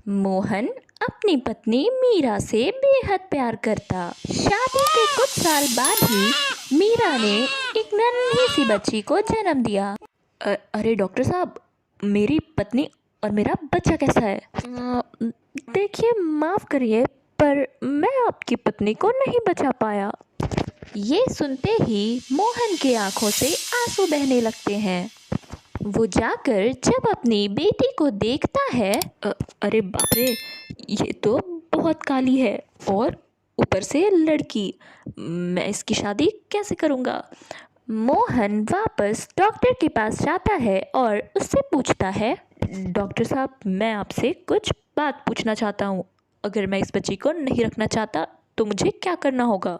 मोहन अपनी पत्नी मीरा से बेहद प्यार करता। शादी के कुछ साल बाद ही मीरा ने एक नन्ही सी बच्ची को जन्म दिया। अरे डॉक्टर साहब, मेरी पत्नी और मेरा बच्चा कैसा है? देखिए, माफ़ करिए पर मैं आपकी पत्नी को नहीं बचा पाया। ये सुनते ही मोहन के आंखों से आंसू बहने लगते हैं। वो जाकर जब अपनी बेटी को देखता है, अरे बाप रे, ये तो बहुत काली है और ऊपर से लड़की, मैं इसकी शादी कैसे करूँगा? मोहन वापस डॉक्टर के पास जाता है और उससे पूछता है, डॉक्टर साहब, मैं आपसे कुछ बात पूछना चाहता हूँ। अगर मैं इस बच्ची को नहीं रखना चाहता तो मुझे क्या करना होगा?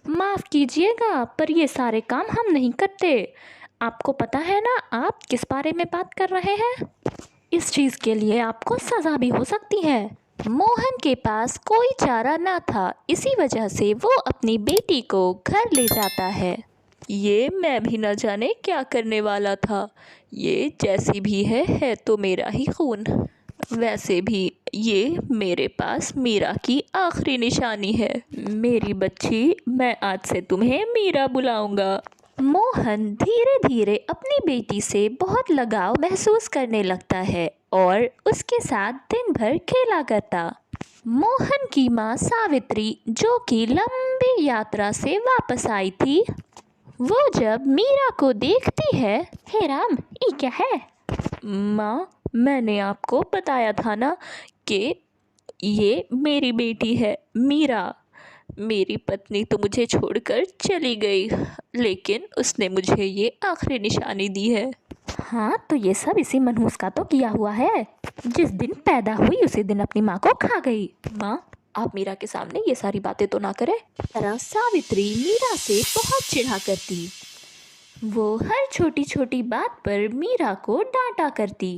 माफ़ कीजिएगा पर ये सारे काम हम नहीं करते। आपको पता है ना आप किस बारे में बात कर रहे हैं? इस चीज़ के लिए आपको सज़ा भी हो सकती है। मोहन के पास कोई चारा ना था, इसी वजह से वो अपनी बेटी को घर ले जाता है। ये मैं भी न जाने क्या करने वाला था। ये जैसी भी है तो मेरा ही खून। वैसे भी ये मेरे पास मीरा की आखिरी निशानी है। मेरी बच्ची, मैं आज से तुम्हें मीरा बुलाऊंगा। मोहन धीरे धीरे अपनी बेटी से बहुत लगाव महसूस करने लगता है और उसके साथ दिन भर खेला करता। मोहन की माँ सावित्री, जो कि लंबी यात्रा से वापस आई थी, वो जब मीरा को देखती है, हे राम, ये क्या है? माँ, मैंने आपको बताया था ना कि ये मेरी बेटी है मीरा। मेरी पत्नी तो मुझे छोड़कर चली गई, लेकिन उसने मुझे ये आखिरी निशानी दी है। हाँ, तो ये सब इसी मनहूस का तो किया हुआ है। जिस दिन पैदा हुई उसी दिन अपनी माँ को खा गई। माँ, आप मीरा के सामने ये सारी बातें तो ना करें। तरह सावित्री मीरा से बहुत चिढ़ा करती। वो हर छोटी छोटी बात पर मीरा को डांटा करती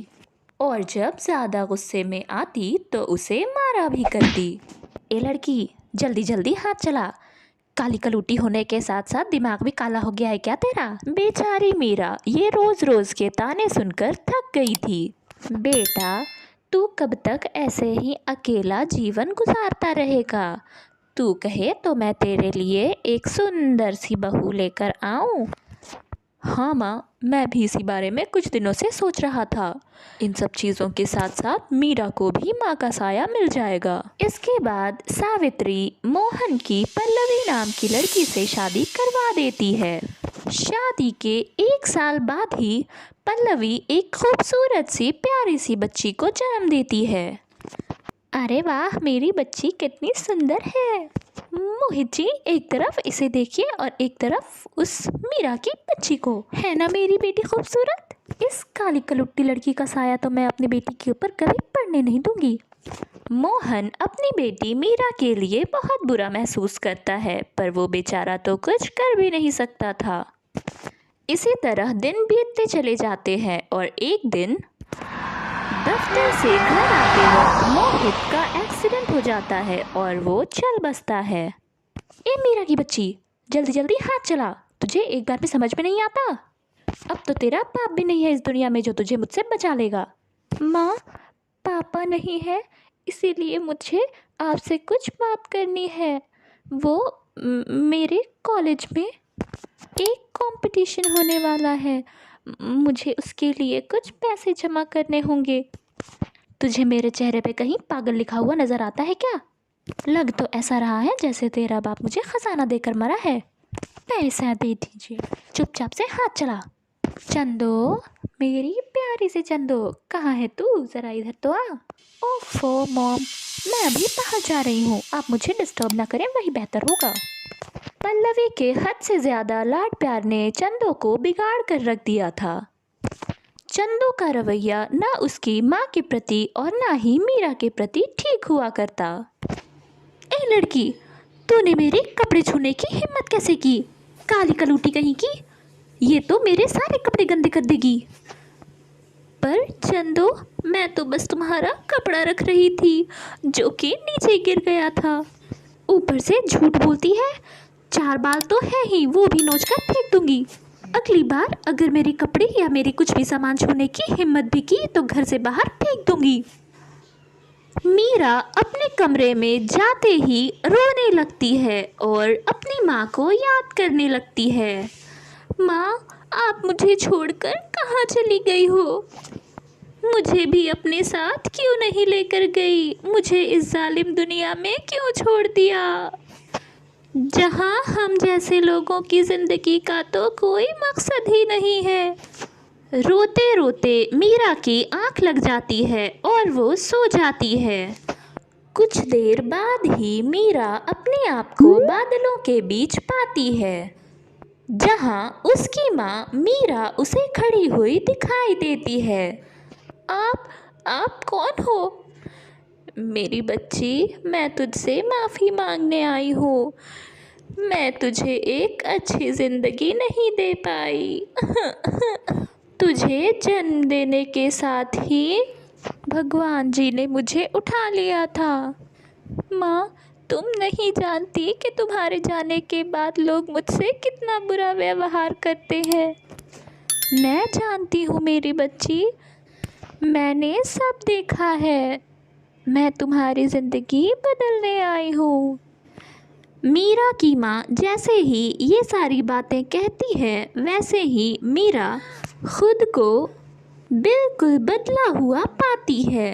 और जब ज़्यादा गुस्से में आती तो उसे मारा भी करती। ए लड़की, जल्दी जल्दी हाथ चला। काली कलूटी होने के साथ साथ दिमाग भी काला हो गया है क्या तेरा? बेचारी मीरा ये रोज़ रोज़ के ताने सुनकर थक गई थी। बेटा, तू कब तक ऐसे ही अकेला जीवन गुजारता रहेगा? तू कहे तो मैं तेरे लिए एक सुंदर सी बहू लेकर आऊं। हाँ माँ, मैं भी इसी बारे में कुछ दिनों से सोच रहा था। इन सब चीज़ों के साथ साथ मीरा को भी माँ का साया मिल जाएगा। इसके बाद सावित्री मोहन की पल्लवी नाम की लड़की से शादी करवा देती है। शादी के 1 साल बाद ही पल्लवी एक खूबसूरत सी प्यारी सी बच्ची को जन्म देती है। अरे वाह, मेरी बच्ची कितनी सुंदर है। मोहित जी, एक तरफ इसे देखिए और एक तरफ उस मीरा की बच्ची को। है ना मेरी बेटी खूबसूरत? इस काली कलुट्टी लड़की का साया तो मैं अपनी बेटी के ऊपर कभी पड़ने नहीं दूंगी। मोहन अपनी बेटी मीरा के लिए बहुत बुरा महसूस करता है, पर वो बेचारा तो कुछ कर भी नहीं सकता था। इसी तरह दिन बीतते चले जाते हैं और एक दिन दफ्तर से घर आते वक्त मोहित का एक्सीडेंट हो जाता है और वो चल बसता है। ए मीरा की बच्ची, जल्दी जल्दी हाथ चला। तुझे एक बार में समझ में नहीं आता? अब तो तेरा बाप भी नहीं है इस दुनिया में जो तुझे मुझसे बचा लेगा। माँ, पापा नहीं है, इसीलिए मुझे आपसे कुछ बात करनी है। वो मेरे कॉलेज में एक कंपटीशन होने वाला है, मुझे उसके लिए कुछ पैसे जमा करने होंगे। तुझे मेरे चेहरे पे कहीं पागल लिखा हुआ नज़र आता है क्या? लग तो ऐसा रहा है जैसे तेरा बाप मुझे खजाना देकर मरा है। पैसा दे दीजिए। चुपचाप से हाथ चला। चंदो, मेरी प्यारी से चंदो, कहाँ है तू? ज़रा इधर तो आ। ओफो मॉम, मैं अभी बाहर जा रही हूँ, आप मुझे डिस्टर्ब ना करें, वही बेहतर होगा। पल्लवी के हद से ज़्यादा लाड प्यार ने चंदो को बिगाड़ कर रख दिया था। चंदो का रवैया ना उसकी माँ के प्रति और ना ही मीरा के प्रति ठीक हुआ करता। ए लड़की, तूने मेरे कपड़े छूने की हिम्मत कैसे की? काली कलूटी कहीं की, ये तो मेरे सारे कपड़े गंदे कर देगी। पर चंदो, मैं तो बस तुम्हारा कपड़ा रख रही थी जो कि नीचे गिर गया था। ऊपर से झूठ बोलती है। 4 बाल तो है ही, वो भी नोच कर फेंक दूंगी। अगली बार अगर मेरे कपड़े या मेरे कुछ भी सामान छूने की हिम्मत भी की तो घर से बाहर फेंक दूंगी। मी मीरा अपने कमरे में जाते ही रोने लगती है और अपनी माँ को याद करने लगती है। माँ, आप मुझे छोड़कर कहाँ चली गई हो? मुझे भी अपने साथ क्यों नहीं लेकर गई? मुझे इस जालिम दुनिया में क्यों छोड़ दिया, जहाँ हम जैसे लोगों की ज़िंदगी का तो कोई मकसद ही नहीं है। रोते रोते मीरा की आंख लग जाती है और वो सो जाती है। कुछ देर बाद ही मीरा अपने आप को बादलों के बीच पाती है, जहाँ उसकी माँ मीरा उसे खड़ी हुई दिखाई देती है। आप कौन हो? मेरी बच्ची, मैं तुझसे माफ़ी मांगने आई हूँ। मैं तुझे एक अच्छी ज़िंदगी नहीं दे पाई। तुझे जन्म देने के साथ ही भगवान जी ने मुझे उठा लिया था। माँ, तुम नहीं जानती कि तुम्हारे जाने के बाद लोग मुझसे कितना बुरा व्यवहार करते हैं। मैं जानती हूँ मेरी बच्ची, मैंने सब देखा है। मैं तुम्हारी ज़िंदगी बदलने आई हूँ। मीरा की माँ जैसे ही ये सारी बातें कहती है, वैसे ही मीरा खुद को बिल्कुल बदला हुआ पाती है।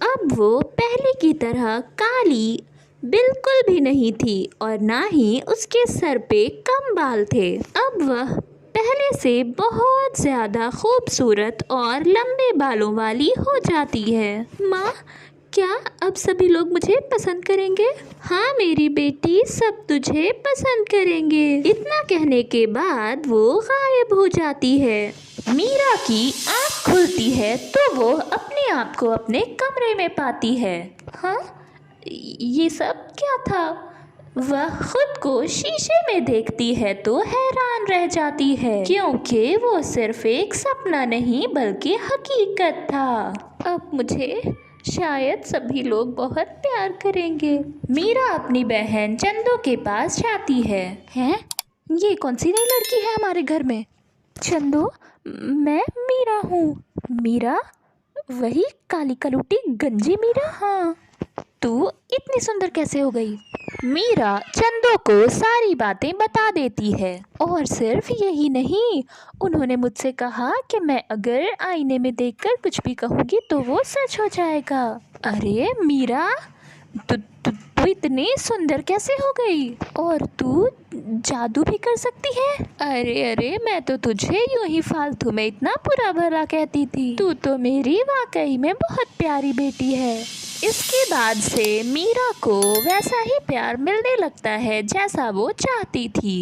अब वो पहले की तरह काली बिल्कुल भी नहीं थी और ना ही उसके सर पे कम बाल थे। अब वह पहले से बहुत ज़्यादा खूबसूरत और लंबे बालों वाली हो जाती है। माँ, क्या अब सभी लोग मुझे पसंद करेंगे? हाँ मेरी बेटी, सब तुझे पसंद करेंगे। इतना कहने के बाद वो गायब हो जाती है। मीरा की आँख खुलती है तो वो अपने आप को अपने कमरे में पाती है। हाँ, ये सब क्या था? वह खुद को शीशे में देखती है तो हैरान रह जाती है, क्योंकि वो सिर्फ एक सपना नहीं बल्कि हकीकत था। अब मुझे शायद सभी लोग बहुत प्यार करेंगे। मीरा अपनी बहन चंदो के पास जाती है। हैं? ये कौन सी नई लड़की है हमारे घर में? चंदो, मैं मीरा हूँ। मीरा? वही काली कलूटी गंजी मीरा? हाँ। तू इतनी सुंदर कैसे हो गई? मीरा चंदो को सारी बातें बता देती है और सिर्फ यही नहीं, उन्होंने मुझसे कहा कि मैं अगर आईने में देखकर कुछ भी कहूँगी तो वो सच हो जाएगा। अरे मीरा, तू इतनी सुंदर कैसे हो गई? और तू जादू भी कर सकती है? अरे मैं तो तुझे यूं ही फालतू में इतना बुरा भला कहती थी। तू तो मेरी वाकई में बहुत प्यारी बेटी है। इसके बाद से मीरा को वैसा ही प्यार मिलने लगता है जैसा वो चाहती थी।